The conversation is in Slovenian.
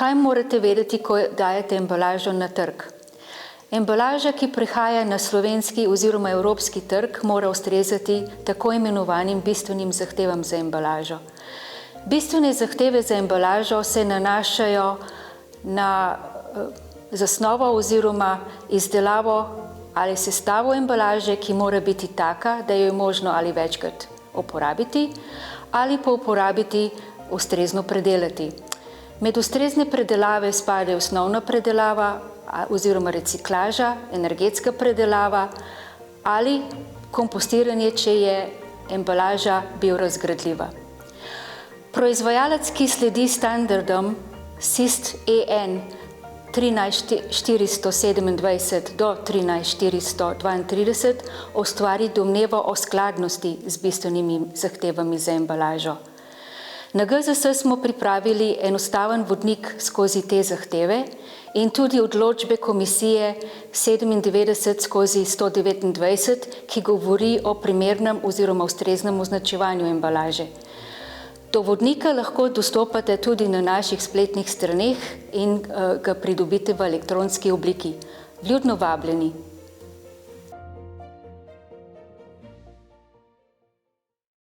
Kaj morate vedeti, ko dajete embalažo na trg? Embalaža, ki prihaja na slovenski oziroma evropski trg, mora ustrezati tako imenovanim bistvenim zahtevam za embalažo. Bistvene zahteve za embalažo se nanašajo na zasnovo oziroma izdelavo ali sestavo embalaže, ki mora biti taka, da jo je možno ali večkrat uporabiti ali pa uporabiti ustrezno predelati. Med ustrezne predelave spadajo osnovna predelava oziroma reciklaža, energetska predelava ali kompostiranje, če je embalaža biorazgradljiva. Proizvajalec, ki sledi standardom SIST EN 13427 do 13432, ustvari domnevo o skladnosti z bistvenimi zahtevami za embalažo. Na GZS smo pripravili enostaven vodnik skozi te zahteve in tudi odločbe komisije 97/129, ki govori o primernem oziroma ustreznem označevanju embalaže. Do vodnika lahko dostopate tudi na naših spletnih straneh in ga pridobite v elektronski obliki. Vljudno vabljeni.